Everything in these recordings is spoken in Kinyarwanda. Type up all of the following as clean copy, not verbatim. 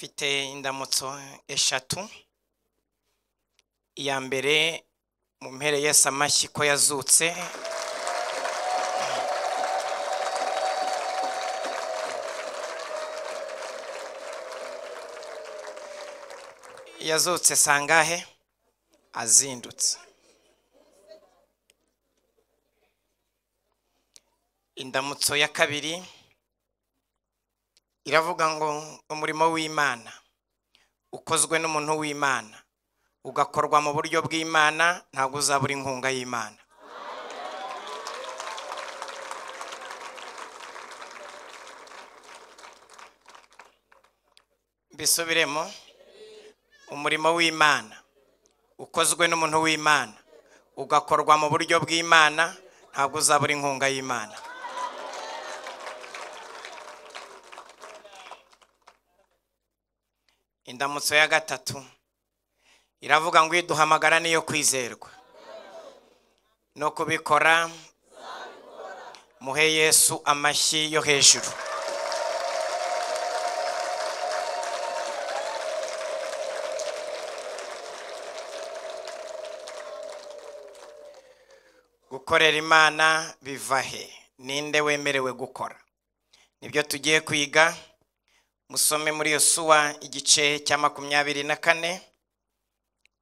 mfite indamutso eshatu. Iya mbere mu mpere Yesu amashyi ko yazutse. Yazutse sangahe azindutse. Indamutso ya kabiri iravuga ngo umurimo w'Imana ukozwe n'umuntu w'Imana ugakorwa mu buryo bw'Imana ntabwo uzabura inkunga y'Imana. Bisubiremo, umurimo w'Imana ukozwe n'umuntu w'Imana ugakorwa mu buryo bw'Imana ntabwo uzabura inkunga y'Imana. Indamutso ya gatatu iravuga ngo iduhamagara niyo kwizerwa no kubikora. Muhe Yesu amashyi yo hejuru. Gukorera Imana biva he? Ninde wemerewe gukora? Nibyo tugiye kwiga. Musome muri Yosuwa igice cya 24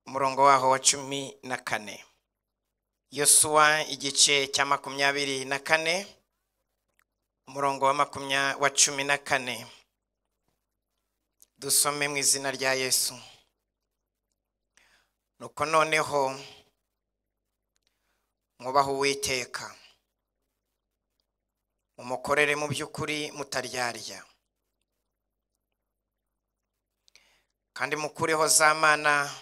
umurongo waho wa 14. Yosuwa igice cya 24 umurongo wa 14. Dusome mu izina rya Yesu. Nuko noneho mwubahe Uwiteka, mumukorere mu by'ukuri mutaryarya, kandi mukureho za mana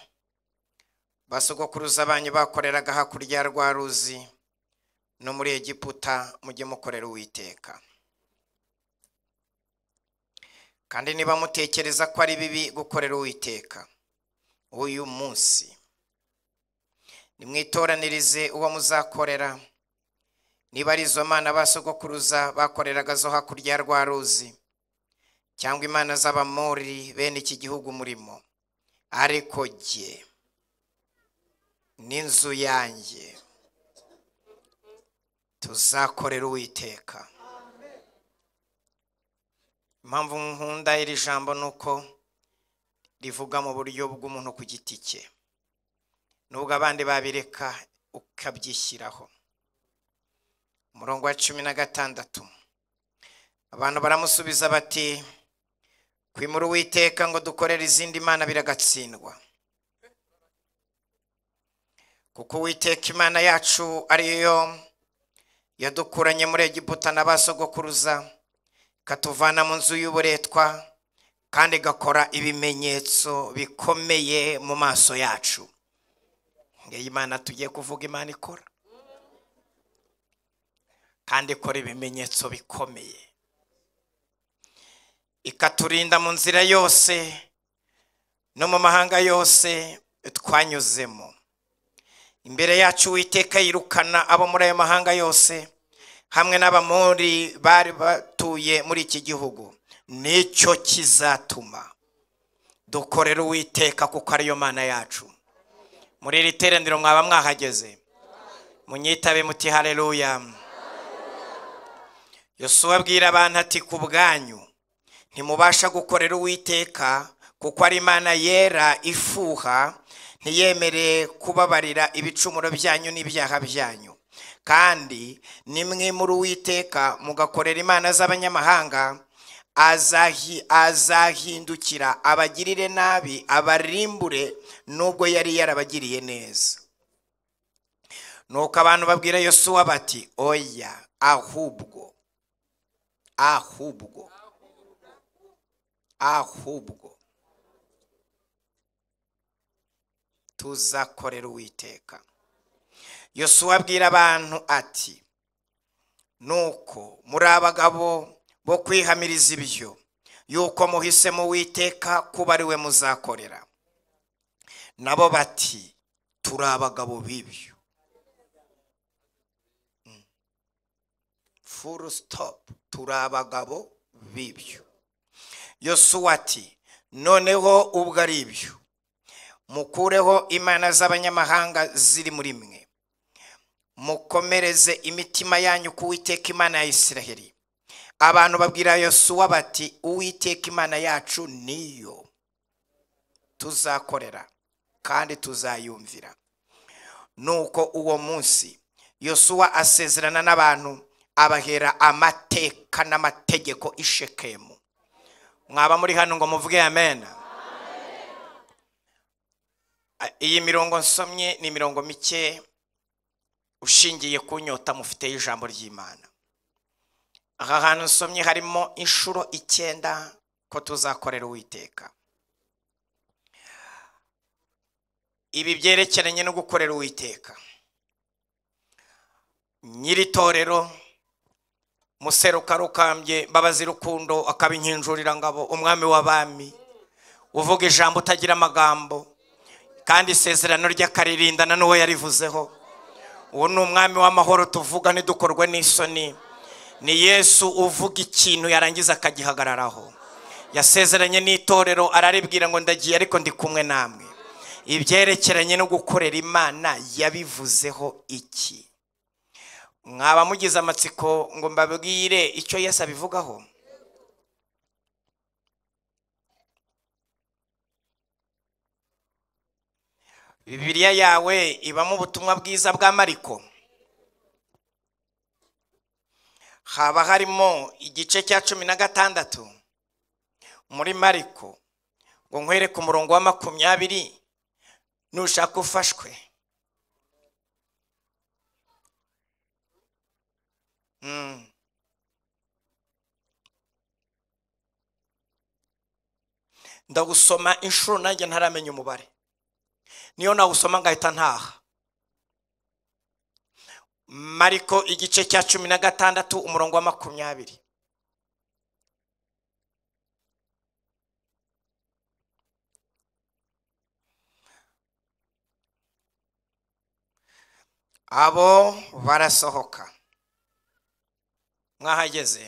basogokuruza banyu bakoreraga hakurya rwa ruzi no muri Egiputa, mujye mukorera Uwiteka. Kandi niba mutekereza ko ari bibi gukorera Uwiteka uyu munsi, nimwitoranirize uwo muzakorera. Niba ari izo mana basogokuruza bakoreraga zo hakurya rwa ruzi, cyangwa imana z'Abamori bene iki gihugu murimo, ariko jye n'inzu yanjye tuzakorera Uwiteka. Impamvu nkunda iri jambo nuko rivuga mu buryo bw'umuntu ku giti cye, nubwo abandi babireka ukabyishyiraho. Umurongo wa 16, abantu baramusubiza bati, kwimura Uwiteka ngo dukorere izindi mana biragatsindwa, kuko Uwiteka Imana yacu ariyo yadukuranye muri Egiputa n'abasogokuruza, katuvana mu nzu y'uburetwa, kandi igakora ibimenyetso bikomeye mu maso yacu. Ngiye Imana tugiye kuvuga, Imana ikora kandi ikora ibimenyetso bikomeye, ikaturinda mu nzira yose no mu mahanga yose twanyuzemo. Imbere yacu Uwiteka yirukana abo muri ayo mahanga yose, hamwe n'Abamori bari batuye muri iki gihugu. Nicyo kizatuma dukorera Uwiteka kuko ariyo Mana yacu. Muri iri teraniro mwaba mwahageze, munyitabe muti haleluya. Yosuwa abwira abantu ati, ku bwanyu ntimubasha gukorera Uwiteka kuko ari Imana yera ifuha, ntiyemere kubabarira ibicumuro byanyu n'ibyaha byanyu. Kandi nimwe muri Uwiteka mugakorera imana z'abanyamahanga, azahindukira abagirire nabi, abarimbure nubwo yari yarabagiriye neza. Nuko abantu babwira Yosuwa bati, oya, ahubwo tuzakorera Uwiteka. Yosuwa abwira abantu ati, nuko muri abagabo bo kwihamiriza ibyo, yuko muhisemo Uwiteka kuba ari we muzakorera. Nabo bati, turi abagabo b'ibyo. Full stop. Turi abagabo b'ibyo. Yosuwa ati, noneho ubwo ari ibyo, mukureho imana z'abanyamahanga ziri muri mwe, mukomereze imitima yanyu ku Uwiteka Imana ya Isiraheli. Abantu babwira Yosuwa bati, Uwiteka Imana yacu niyo tuzakorera kandi tuzayumvira. Nuko uwo munsi Yosuwa asezerana n'abantu, abahera amateka n'amategeko i Shekemu. Mwaba muri hano ngo muvuge amen. Iyi mirongo nsomye ni mirongo mike ushingiye ku nyota mufite y'ijambo ry'Imana. Aha hantu nsomye harimo inshuro 9 ko tuzakorera Uwiteka. Ibi byerekeranye no gukorera Uwiteka. Nyiri torero Museruka Rukambye Mbabazi Rukundo akabinkinjurira ngabo, umwami w'abami, uvuga ijambo utagira amagambo kandi isezerano ry'akaririndana n'uwo yarivuzeho. Uwo ni umwami w'amahoro tuvuga ntidukorwe n'isoni. Ni Yesu uvuga ikintu yarangiza akagihagararaho. Yasezeranye n'itorero araribwira ngo ndagiye ariko ndi kumwe namwe. Ibyerekeranye no gukorera Imana yabivuzeho iki? Mwaba mugize amatsiko ngo mbabwire icyo Yesu abivugaho? Bibiliya yawe ibamo ubutumwa bwiza bwa Mariko. Haba harimo igice cya 16 muri Mariko, ngo nkwere ku murongo wa 20 nushaka ufashwe. Ndagusoma inshuro nanjye ntaramenya umubare, niyo nawusoma ngahita ntaha. Mariko igice cya 16 umurongo wa 20. Abo barasohoka, mwahageze,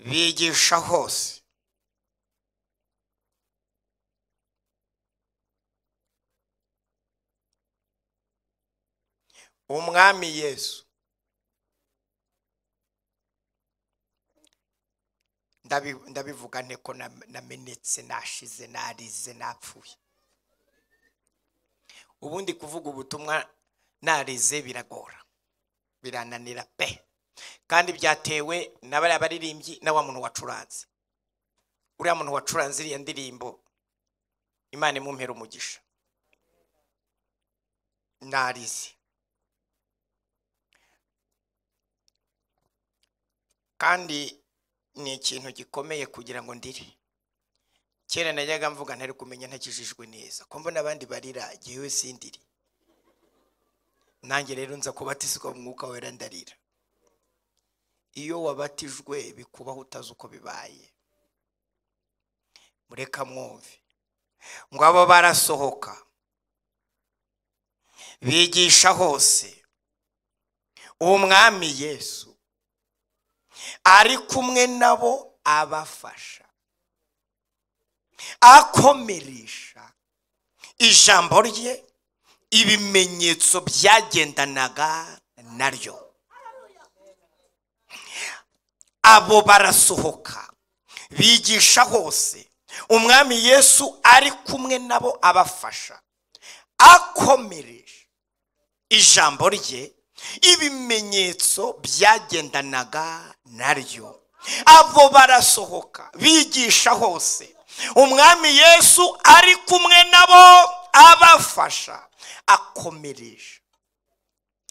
bigisha hose, umwami Yesu. Ndabivuga nteko namenetse, nashize, narize, napfuye. Ubundi kuvuga ubutumwa narize biragora, birananira pe, kandi byatewe n'abari abaririmbyi na wa muntu wacuranze. Uriya muntu wacuranze iriya ndirimbo Imana imumpera umugisha. Narize kandi ni ikintu gikomeye kugira ngo ndire. Kera najyaga mvuga ntari kumenya ntakijijwe neza, ko mbona abandi barira gihewe sindiri. Nanjye rero nza kubatizwa mu Mwuka Wera ndarira. Iyo wabatijwe bikubaho utazi uko bibaye. Mureka mwumve ngo abo barasohoka, bigisha hose, umwami Yesu ari kumwe nabo abafasha, akomeresha ijambo rye ibimenyetso byagendanaga naryo. Abo barasohoka, bigisha hose, umwami Yesu ari kumwe nabo abafasha, akomeresha ijambo rye ibimenyetso byagendanaga naryo. Abo barasohoka, bigisha hose, umwami Yesu ari kumwe nabo abafasha, akomeresha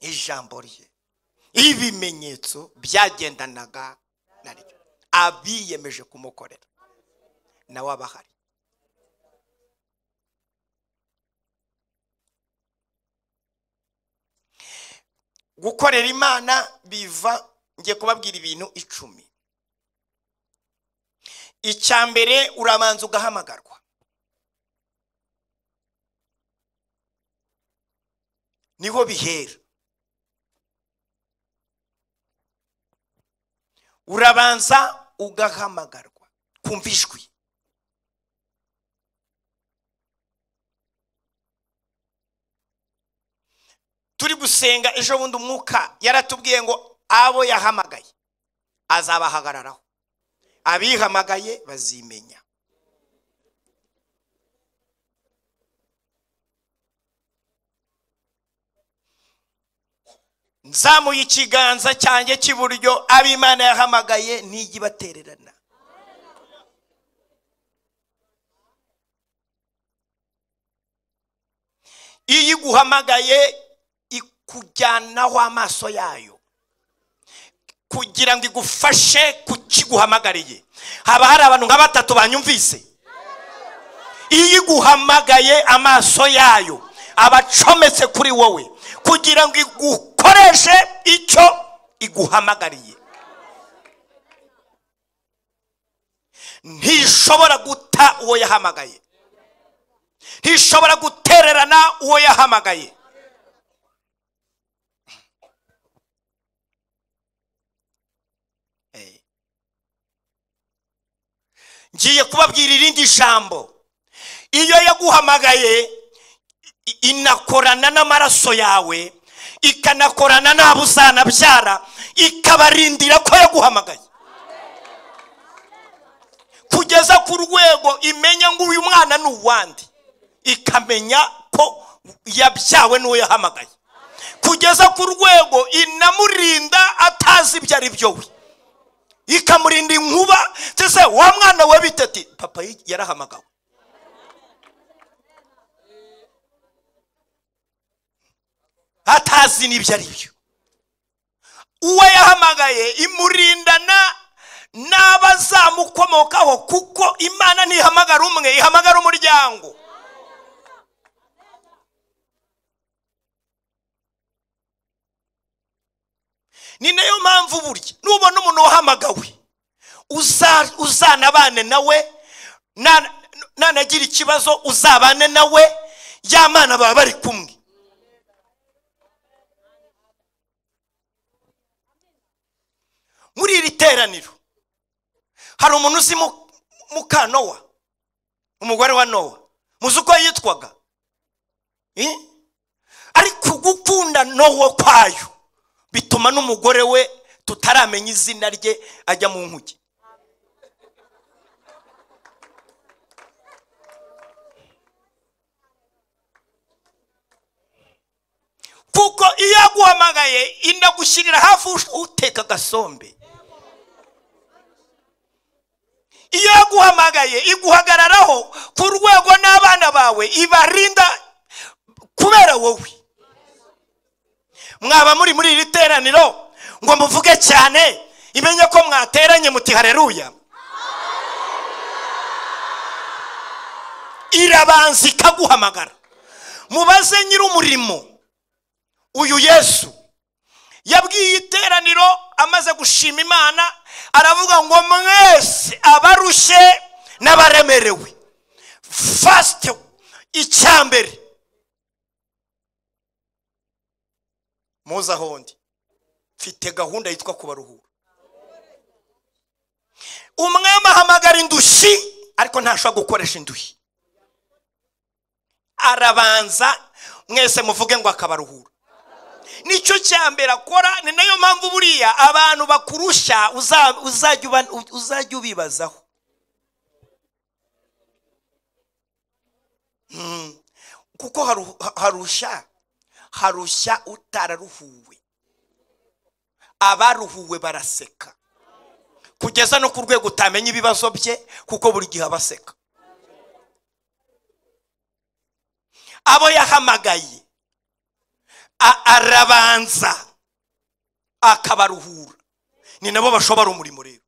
ijambo rye ibimenyetso byagendanaga naryo. Abiyemeje kumukorera nawe abahari. Gukorera Imana biva, ngiye kubabwira ibintu 10. Icyambere urabanza ugahamagarwa. Niho bihera. Urabanza ugahamagarwa, kumva ijwi. turi gusenga ejo bundi umwuka yaratubwiye ngo abo yahamagaye azabahagararaho, abihamagaye bazimenya. Nzamuye ikiganza cyanjye cy'iburyo, ab'Imana yahamagaye ntijya ibatererana. Iyo iguhamagaye ikujyanaho amaso yayo kugira ngo igufashe kukiguhamagariye. Haba hari abantu nka batatu banyumvise. Iyo iguhamagaye amaso yayo abacometse kuri wowe kugira ngo igukoreshe icyo iguhamagariye. Ntishobora guta uwo yahamagaye, ntishobora gutererana uwo yahamagaye. Ngiye kubabwira irindi jambo. Iyo yaguhamagaye inakorana n'amaraso yawe, ikanakorana n'abo uzanabyara, ikabarindira ko yaguhamagaye kugeza ku rwego imenya ngo uyu mwana ni uwandi, ikamenya ko yabyawe n'uwo yahamagaye, kugeza ku rwego inamurinda atazi ibyo ari byo we, ikamurinda inkuba. Tese wa mwana we bitati papa yarahamagawe. Atazi n'ibyo ari byo. Uwo yahamagaye imurindana n'abazamukomokaho, kuko Imana ntihamagara umwe, ihamagara umuryango. Ni nayo mpamvu burya nubona umuntu wahamagawe uzanabane nawe, nanagira ikibazo uzabane nawe, y'Imana baba bari kumwe. Muri iri teraniro hari umuntu uzi muka Nowa, umugore wa Nowa, muzi uko yitwaga? Ariko gukunda Nowa kwayo bituma n'umugore we tutaramenya izina rye ajya mu nkuge. Kuko iyo aguhamagaye indagushyirira hafi uteka gasombe. Iyo yaguhamagaye iguhagararaho ku rwego n'abana bawe ibarinda kubera wowe. Mwaba muri iri teraniro ngo muvuge cyane, imenye ko mwateranye muti haleluya. Irabanza ikaguhamagara. Mubaze nyir'umurimo uyu Yesu yabwiye iteraniro amaze gushima Imana, aravuga ngo mwese abarushye n'abaremerewe, first icyambere muza hondi mfite gahunda yitwa kubaruhura. Umwami ahamagara indushyi ariko ntashobora gukoresha indushyi. Arabanza mwese muvuge ngo akabaruhura. Nicyo cyambere akora. Ni nayo mpamvu buriya abantu bakurusha uzajya ubibazaho. Kuko harushya utararuhuwe. Abaruhuwe baraseka kugeza no ku rwego utamenya ibibazo bye, kuko buri gihe abaseka. Abo yahamagaye arabanza akabaruhura, ni nabo bashobora umurimo rero.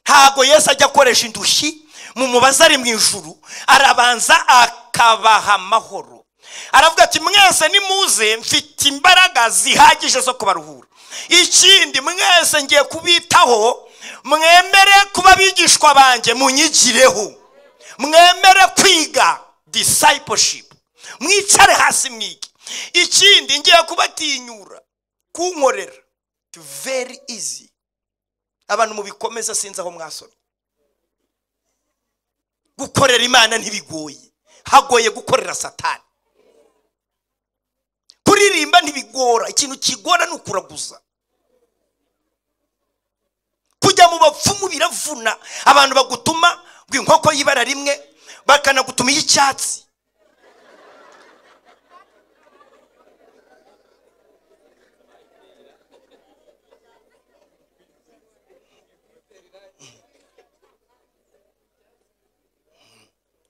Ntago Yesu ajya akoresha indushyi mu mubaza ari mu ijuru, arabanza akabaha amahoro. Aravuga ati mwese nimuze mfite imbaraga zihagije zo kubaruhura. Ikindi mwese ngiye kubitaho, mwemere kuba bigishwa banjye, munyigireho, mwemere kwiga discipleship, mwicare hasi mwige. Ikindi ngiye kubatinyura kunkorera, very easy. Abantu mubikomeza sinzi aho mwasomye. Gukorera Imana ntibigoye, hagoye gukorera Satani. Kuri kuririmba ntibigora, ikintu kigora ni ukuraguza. Kujya mu bapfumu biravuna. Abantu bagutuma inkoko y'ibara rimwe bakanagutuma y'icyatsi.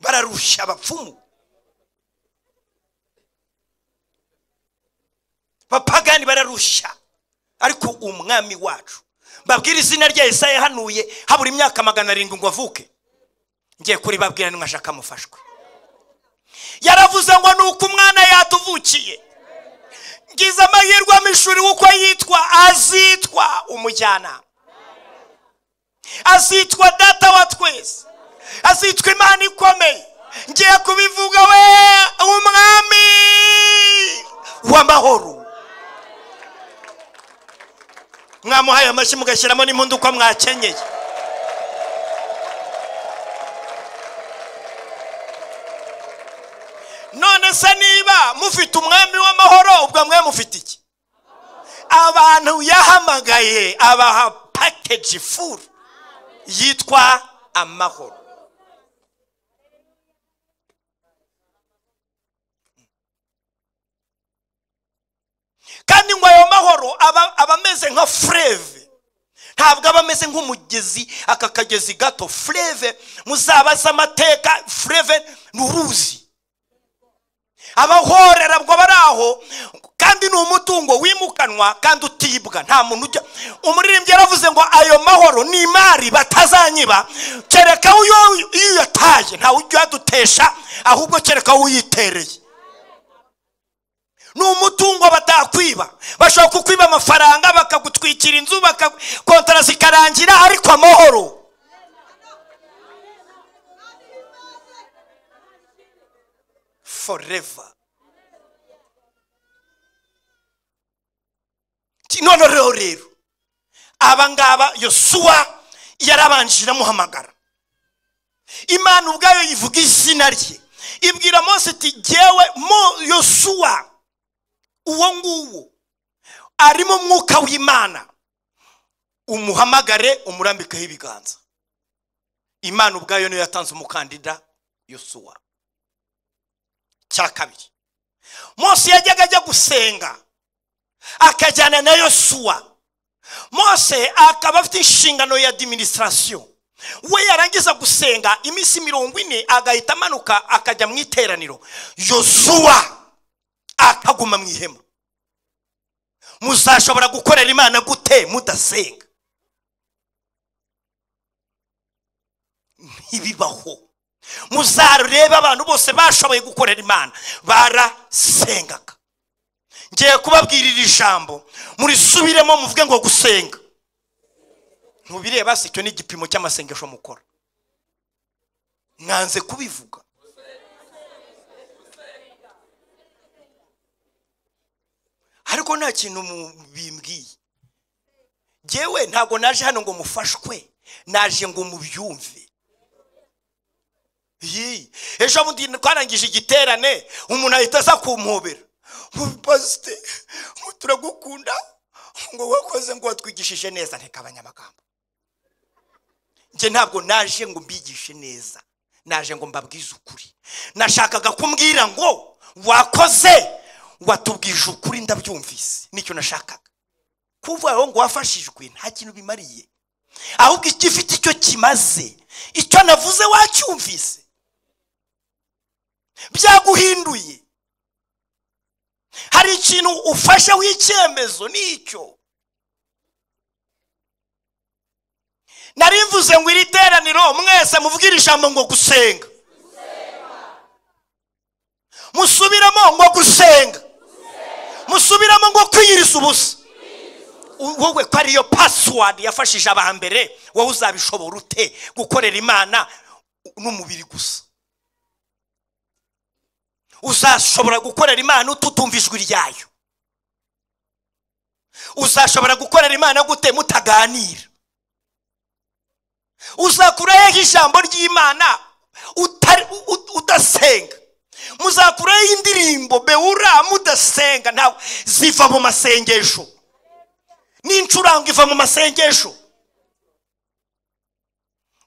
Bararusha abapfumu. Bapagani bararusha. Ariko umwami wacu, babwira izina rya Yesaya hanuye habura imyaka 700 ngo avuke. Ngiye kuri babwira nimwashaka mufashwe. Yaravuze ngo nuko umwana yatuvukiye. Ngize amahirwe amishuri uko yitwa, azitwa umujyana, azitwa data wa twese, azitwa Imana ikomeye. Ngiye kubivuga we umwami w'amahoro. Mwamuhaye amashyi mugashyiramo n'impundu uko mwakenyeye. None se niba mufite umwami w'amahoro, ubwo mwe mufite iki? Abantu yahamagaye abaha package full yitwa amahoro. Kandi ngo ayo mahoro abameze nka fleuve, ntabwo abameze nk'umugezi, aka kagezi gato. Fleuve muzabaza amateka, fleuve n'uruzi. Abahorera bwo baraho, kandi ni umutungo wimukanwa kandi utibwa, nta muntu ujya. Umuririmbyi yaravuze ngo ayo mahoro ni imari batazanyiba, kereka uyo yataye nta ujya dutesha, ahubwo kereka uyitereye. Ni umutungo batakwiba. Bashobora kukwiba amafaranga bakagutwikira inzu bakakontara zikarangira, ariko amahoro forever. None rero abangaba Yosuwa yarabanjira muhamagara. Imana ubwayo yivuga izina rye, ibwira Mose iti jewe Yosuwa uwo nguwo arimo mwuka w'Imana, umuhamagare umurambikaho ibiganza. Imana ubwayo niyo yatanze umukandida Yosuwa. Cya kabiri, Mose yajyaga ajya gusenga akajyana na Yosuwa. Mose akaba afite inshingano ya administration. We yarangiza gusenga iminsi 40 agahita amanuka akajya mu iteraniro. Yosuwa akaguma mu ihema. Muzashobora gukorera Imana gute mudasenga? Ntibibaho. Muzareba abantu bose bashoboye gukorera Imana barasengaga. Ngiye kubabwirira ijambo murisubiremo muvuge ngo gusenga. Ntubireba se cyo ni igipimo cy'amasengesho mukora. Mwanze kubivuga. Ariko nta kintu bimbwiye. Jewe ntago naje hano ngo mufashwe, naje ngo mubyumve. Ejo bundi twarangije igiterane, umuntu ahita aza kumpobera. Pastor, turagukunda ngo wakoze ngo watwigishije neza. Nteka abanyamagambo. Nje ntabwo naje ngo mbigishe neza, naje ngo mbabwize ukuri. Nashakaga kumbwira ngo wakoze, watubwije ukuri, ndabyumvise. Nicyo nashakaga kuvuga ngo wafashijwe nta kintu bimariye, ahubwo igifite icyo kimaze. Icyo navuze wacyumvise, byaguhinduye. Hari ikintu ufasha w'icyemezo nicyo. Narimvuze ngo iri teraniro mwese muvugira ijambo ngo gusenga. Musubiramo ngo gusenga. Musubiramo ngo kwiyiriza ubusa. Wowe ko ariyo password yafashije abambere, wowe uzabishobora ute gukorera Imana n'umubiri gusa? Uzashobora gukorera Imana ututumvijwe ryayo? Uzashobora gukorera Imana gute mutaganira? Uzakuraho ijambo ry'Imana udasenga? muzakuraho indirimbo beura mudasenga, ntawe ziva mu masengesho. N'incurango iva mu masengesho.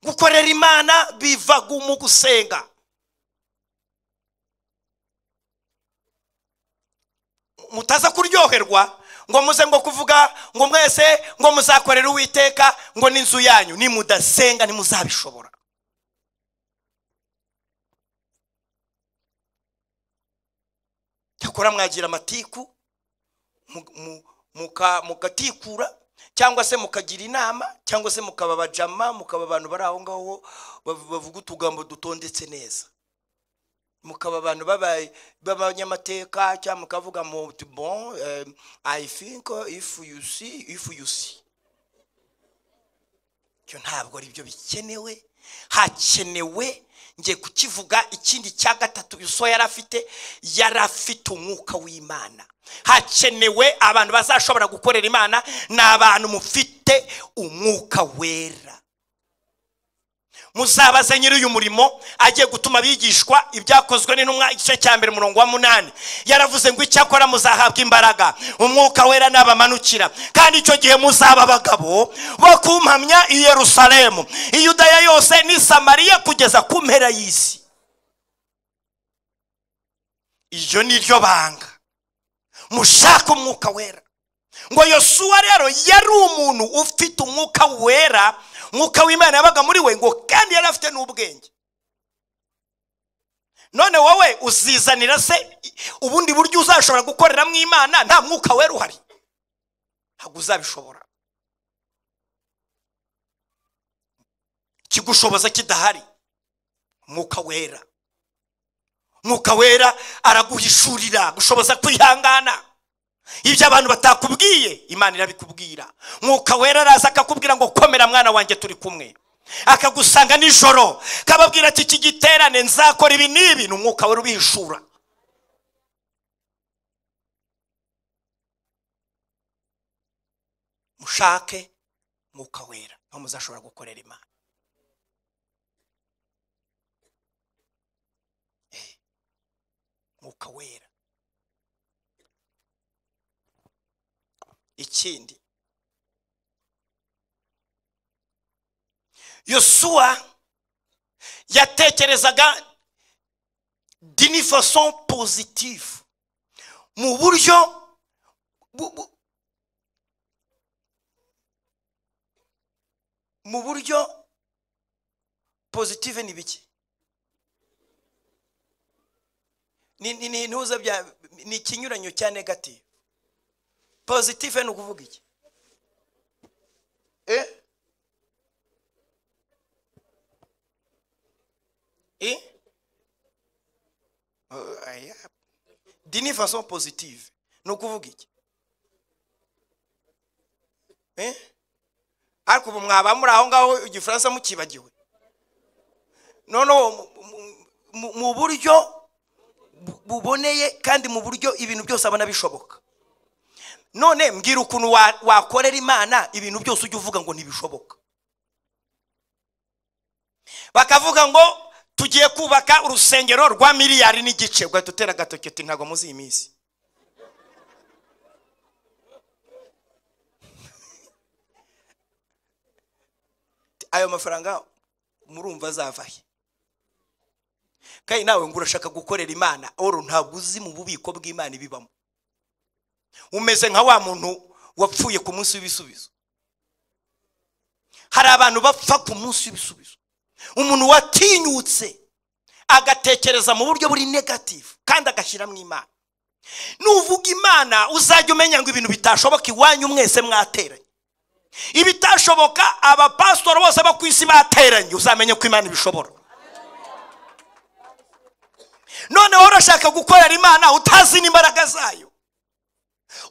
Gukorera Imana biva mu gusenga. Mutaza kuryoherwa ngo muze ngo kuvuga ngo mwese ngo muzakorera Uwiteka ngo n'inzu yanyu, ni mudasenga ntimuzabishobora. Cyakora mwagira amatiku mukatikura, cyangwa se mukagira inama, cyangwa se mukaba abajama, mukaba abantu bari aho ngaho bavuga utugambo dutondetse neza, mukaba abantu b'abanyamateka, cyangwa mukavuga mu bon I think if you see. Cyo ntabwo ari byo bikenewe. Hakenewe ngiye kukivuga ikindi cya gatatu Yosuwa yarafite umwuka w'Imana. Hakenewe abantu bazashobora gukorera Imana n'abantu mufite umwuka wera. Muzabaze nyiri uyu murimo agiye gutuma bigishwa ibyakozwe n'intumwa igice cya 1 umurongo wa 8. Yaravuze ngo icyakora muzahabwa imbaraga umwuka wera nabamanukira, kandi icyo gihe muzaba abagabo bo kumpamya i Yerusalemu, i Yudaya yose ni Samariya kugeza ku mpera y'isi. Iyo ni ryo banga. Mushaka umwuka wera. Ngo Yosuwa rero yari umuntu ufite umwuka wera, umwuka w'Imana yabaga muri we, ngo kandi yari afite n'ubwenge. None wowe uzizanira se ubundi buryo uzashobora gukorera mu Imana nta mwuka wera uhari? Ntabwo uzabishobora. Kigushoboza kidahari umwuka wera. Umwuka wera araguhishurira, gushoboza kwihangana. Ibyo abantu batakubwiye Imana irabikubwira. Umwuka wera araza akakubwira ngo komera mwana wanjye turi kumwe. Akagusanga nijoro kababwira ati iki giterane nzakora ibi n'ibi, n'umwuka wera ubihishura. Mushake umwuka wera aho muzashobora gukorera Imana. Umwuka wera. Ikindi, Yosuwa yatekerezaga d'une façon positive, mu buryo positive ni biki? Ni ntuza bya ni kinyuranyo cya negative. Positive ni ukuvuga iki? D'une façon positive ni ukuvuga iki? Ariko mwaba muri aho ngaho igifaransa mukibagiwe. No mu buryo buboneye kandi mu buryo ibintu byose abana bishoboka. None mbwira ukuntu wakorera Imana ibintu byose ujye uvuga ngo ntibishoboka. Bakavuga ngo tugiye kubaka urusengero rwa miliyari n'igice, ugahita utera agatoki uti ntago muzi iyi minsi. Ayo mafaranga murumva azavahe? Kandi nawe ngo urashaka gukorera Imana, oro ntabwo uzi mu bubiko bw'Imana ibibamo. Umeze nka wa muntu wapfuye ku munsi w'ibisubizo. Hari abantu bapfa ku munsi w'ibisubizo. Umuntu watinyutse agatekereza mu buryo buri negative kandi agashyira mu Imana. Nuvuga Imana uzajya umenya ngo ibintu bitashoboka iwanyu mwese mwateranye. Ibitashoboka abapastor bose bakwisi bateranye, uzamenye ko Imana ibishobora. None urashaka gukorera Imana utazi n'imbaraga zayo.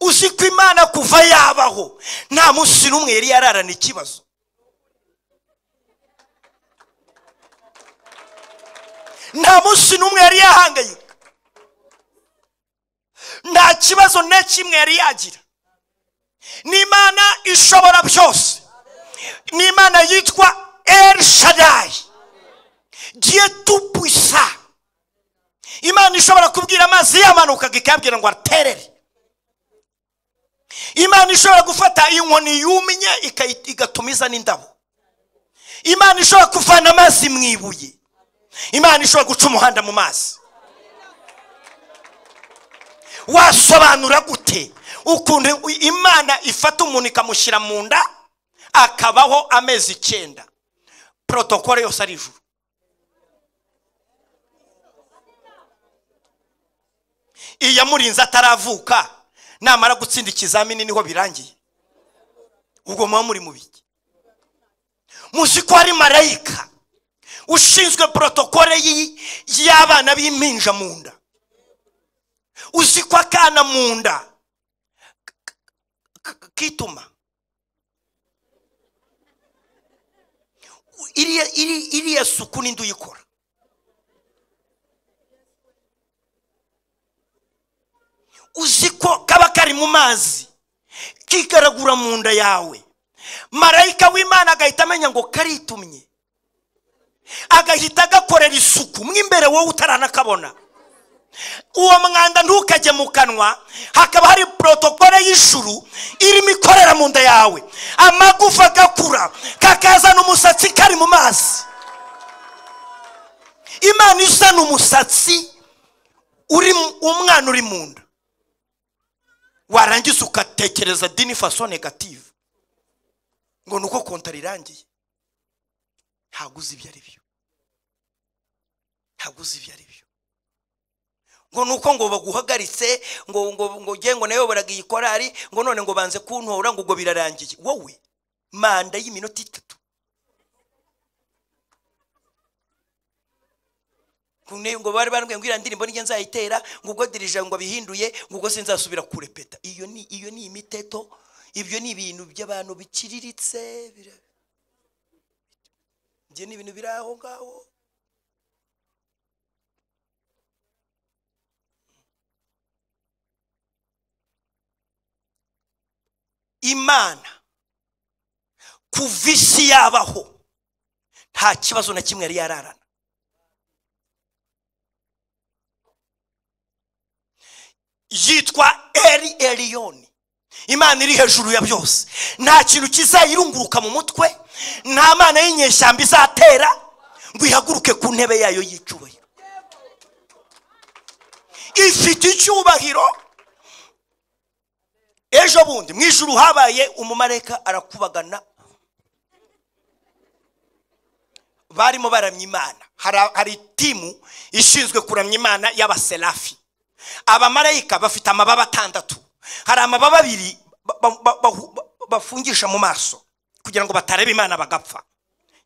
Uzi ko Imana kuva yabaho nta munsi n'umwe yari yararana ikibazo. Nta munsi n'umwe yari yahangayika. Nta kibazo na kimwe yari yagira. Ni Imana ishobora byose. Ni Imana yitwa El Shaddai, Dieu tout puissant. Imana Imana ishobora kubwira amazi yamanuka ikabwira ngo aterere. Imana ishobora gufata inkoni yumye igatumiza n'indabo. Imana ishobora kuvana amazi mu ibuye. Imana ishobora guca umuhanda mu mazi. Wasobanura gute ukuntu Imana ifata umuntu ikamushyira mu nda akabaho amezi 9? Protokole yose ari ijuru. Iya murinze ataravuka namara gutsinda ikizamini niho birangiye. Ubwo mwa muri mubiki. Muzi ko ari marayika ushinzwe protokole y'abana b'impinja mu nda. Uzi ko akana mu nda kituma iriya suku n'indi uyikora. Uzi ko kaba kari mu mazi kigaragura mu nda yawe. Marayika w'Imana agahita amenya ngo karitumye, agahita agakorera isuku mwimbere wowe utaranakabona. Uwo mwanda ntukajye mu kanwa, hakaba hari protokole y'ijuru irimo ikorera mu nda yawe. Amagufa gakura kakazana umusatsi kari mu mazi. Imana izana umusatsi uri umwana uri mu nda. Warangiza ukatekereza dini façon négative ngo nuko konta rirangiye. Haguze ibyo ari byo. Haguze ibyo ari byo. Ngo nuko ngo baguhagaritse ngo gengo nayo baragiye ikorari ngo none ngo banze kuntora ngo ubwo birarangiye. Wowe manda y'iminota 3. Kune ngo bari barambwira ndirimbo nije nzayitera ngo ubwo dirije ngo bihinduye ngo ubwo sinzasubira kurepeta. Iyo ni imiteto. Ibyo ni ibintu by'abantu biciriritse. Je ni ibintu biraho ngaho. Imana kuvisi yabaho nta kibazo na kimwe yari yararana. Yitwa Eliyoni. Imana iri hejuru ya byose. Nta kintu kizayirunguruka mu mutwe. Nta mana y'inyeshyamba izatera ngo ihaguruke ku ntebe yayo y'icubahiro. Ifite icyubahiro. Ejo bundi mu ijuru habaye umumarayika arakubagana. Barimo baramya Imana. Hari timu ishinzwe kuramya Imana y'abaserafi. Abamarayika bafite amababa 6. Hari amababa 2 bafungisha mu maso kugira ngo batareba Imana bagapfa.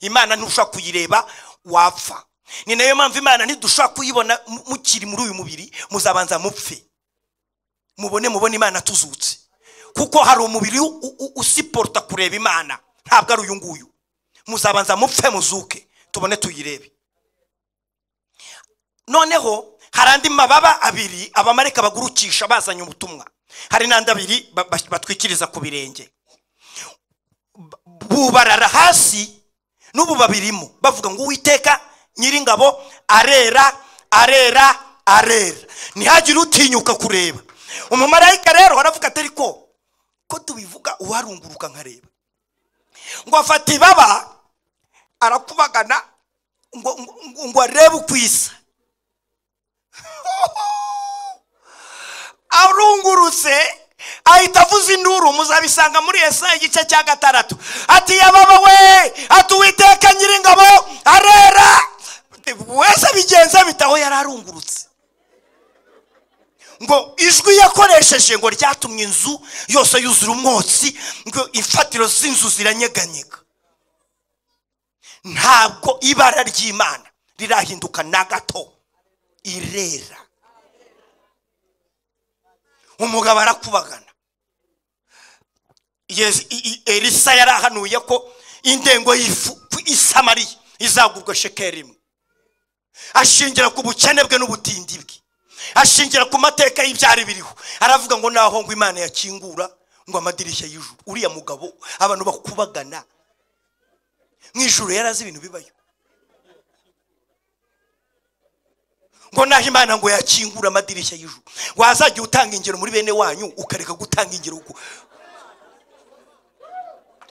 Imana ntushaka kuyireba wapfa. Ni nayo mpamvu Imana ntidushaka kuyibona mukiri muri uyu mubiri, muzabanza mupfe mubone Imana tuzutse. Kuko hari umubiri usiporta kureba Imana, ntabwo ari uyu nguyu. Muzabanza mupfe muzuke tubone tuyirebe. Noneho hari andi mababa 2 abamarayika bagurukisha bazanye ubutumwa. Hari nandi 2 batwikiriza ku birenge. Bubarara hasi n'ubu babirimo bavuga ngo Uwiteka Nyiringabo arera arera arera. Ntihagire utinyuka kureba. Umumarayika rero aravuga atari ko tubivuga uwarunguruka nkareba. Ngo afata ibaba arakubagana ngo arebe ukwisa. Arungurutse ahita avuza induru. Muzabisanga muri Yesaya igice cya 6. Ati yababa we, ati Uwiteka Nyiringabo arera. Wese bigenza bitaho yararungurutse. Ngo ijwi yakoresheje ngo ryatumye inzu yose yuzura umwotsi, ngo imfatiro z'inzu ziranyeganyega. Ntabwo ibara ry'Imana rirahinduka na gato. Irera. Umugabo arakubagana. Elisa yarahanuye ko indengo y'ifu isamari izagurwa shekeli 1. Ashingira ku bukene bwe n'ubutindi bwe. Ashingira ku mateka y'ibyari biriho. Aravuga ngo naho ngo Imana yakingura ngo amadirishya y'ijuru. Uriya mugabo abantu bakubagana. Mwijuru yarazi ibintu bibayo. ngo naho Imana ngo yakingura amadirishya y'ijuru, wazajya utanga ingero muri bene wanyu ukareka gutanga ingero,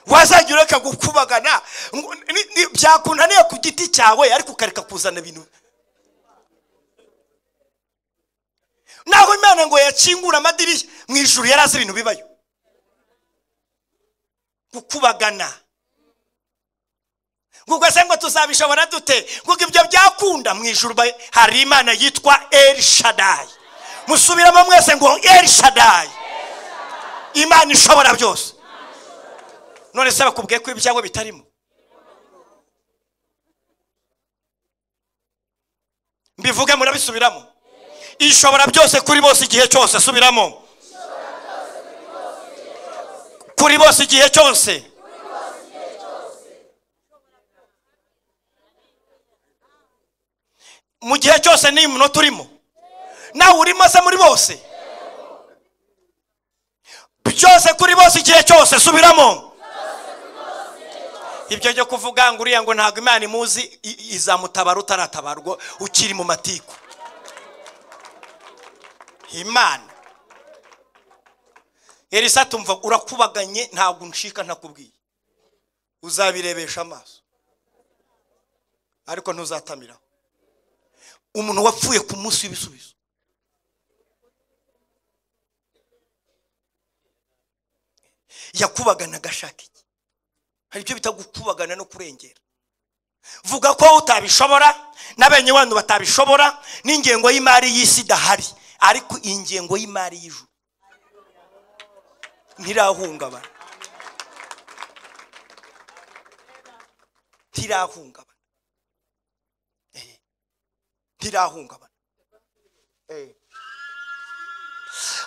wazajya ureka gukubagana byakunaniye ku giti cyawe ariko ukareka kuzana ibintu. Naho Imana ngo yakingura amadirishya mu ijuru yarazi ibintu bibayo, gukubagana ngo se ngo tuzabishobora dute, ngo ibyo byakunda. Mu ijuru hari Imana yitwa El Shaddai. Musubiramo mwese ngo El Shaddai, Imana ishobora byose. None se bakubwiye ko ibyago bitarimo? Mbivuge murabisubiramo. Ishobora byose kuri bose igihe cyose. Subiramo. Kuri bose igihe cyose. Mu gihe cyose ni muno turimo. Nawe urimo se muri bose? Byose kuri bose igihe cyose. Subiramo. Ibyo byo kuvuga ngo uriya ngo ntago Imana imuzi izamutabara utaratabarwa ukiri mu matiku. Imana Elisa tumva urakubaganye ntabwo unshika ntakubwiye, uzabirebesha amaso ariko ntuzatamira. Umuntu wapfuye ku munsi w'ibisubizo, yakubagana gashaka iki? Hari ibyo bita gukubagana no kurengera. Vuga ko utabishobora, nabenye wanyu batabishobora, n'ingengo y'imari y'isi dahari, ariko ingengo y'imari y'ijuru ntirahungabana. Ntirahungabana. Ntirahungabana.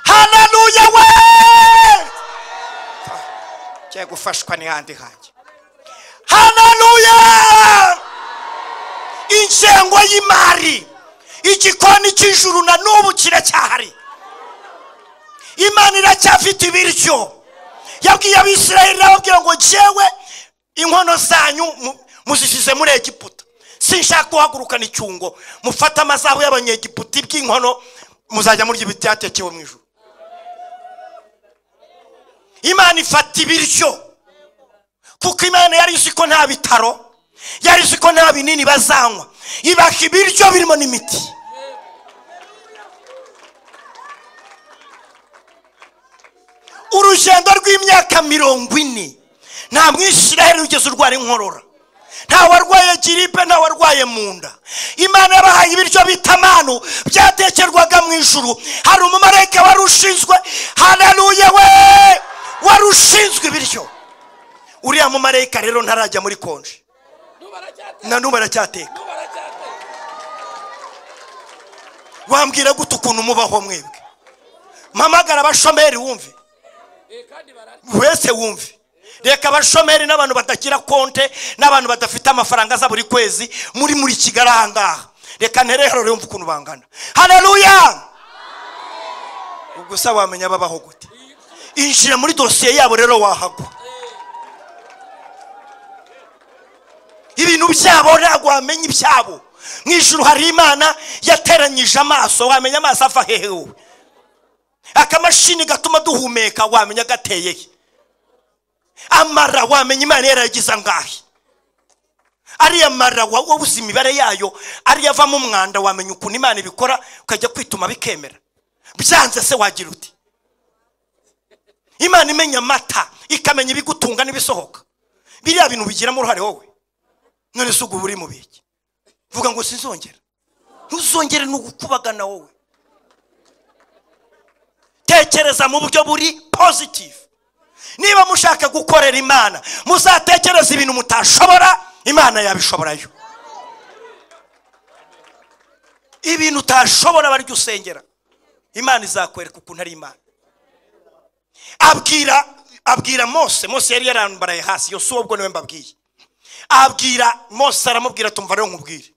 Haleluya we! Cye gufashwa ni handi hanje. Haleluya! Ingengo y'imari, igikoni cy'ijuru na n'ubu kiracyahari. Imana iracyafite ibiryo. Yabwiye Abisirayeli ababwira ngo jewe inkono zanyu muzishize muri Egiputa, sinshaka guhagurukana icyungo, mufata amazabu y'abanyegiputa iby'inkono muzajya muri ibyatekewe mu ijuru. Imana ifata ibiryo kuko Imana yari izi ko nta bitaro, yari izi ko nta binini bazanywa, ibaka ibiryo birimo n'imiti. Urugendo rw'imyaka 40 nta Mwisirayeli ugeze urwara inkorora, nta warwaye giripe, nta warwaye munda. Imana yabahaye ibiryo bita manu byatekerwaga mu ijuru. Hari umumarayika warushinzwe, haleluya we, warushinzwe ibiryo. Uriya mumarayika rero ntarajya muri konje, na n'ubu aracyateka. Wambwira gute ukuntu mubaho mwebwe? Mpamagara abashomeri wumve, wese wumve. Reka abashomeri n'abantu batagira konte n'abantu badafite amafaranga za buri kwezi muri Kigali ahangaha, reka nterero yumva ukuntu bangana. Haleluya! Ubwo se wamenya babaho gute? Injira muri dosiye yabo rero wahagwa. Ibintu byabo ntabwo wamenya ibyabo. Mu ijuru hari Imana yateranyije amaso, wamenya amaso ava hehe? Akamashini gatuma duhumeka wamenya gateye he? Amara wamenya Imana yaragize ngahe? Ari amara wabuze imibare yayo, ari yava mu mwanda wamenya ukuntu Imana ibikora, ukajya kwituma bikemera. Byanze se wagira uti? Imana imenya amata, ikamenya ibigutunga n'ibisohoka. Biriya bintu bigira mu ruhare wowe. None se uburi mu biki? Vuga ngo sinzongera. Ntuzongere no gukubagana wowe. Tekereza mu buryo buri positive. Niba mushaka gukorera Imana, muzatekereza ibintu mutashobora, Imana yabishoborayo. Ibintu utashobora bari gusengera, Imana izakwereka ukuntu ari Imana. Abwira Mose yari yarambaraye hasi, Yosuwa ubwo niwe mbabwiye. Abwira Mose aramubwira tumva rero nkubwire,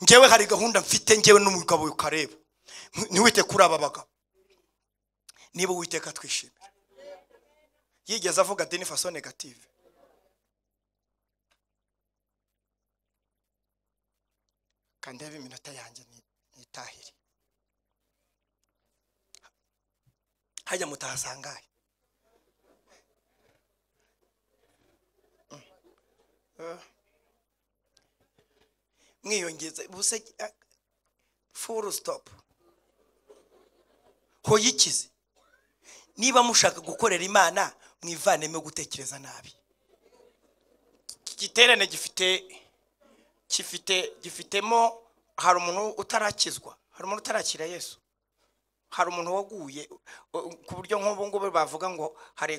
ngewe hari gahunda mfite ngewe n'umugabo ukareba, ntiwite kuri aba bagabo, niba Uwiteka twishimira. Yigeze avuga deni façon négative. Kandi iminota yanjye ni mwitahire hajya mutahasangaye mwiyongeze buse full stop hoyikize niba mushaka gukorera Imana mwivanemo gutekereza nabi. igiterane gifitemo hari umuntu utarakizwa, hari umuntu utarakira Yesu, hari umuntu waguye ku buryo nk'ubu ngubu bavuga ngo hari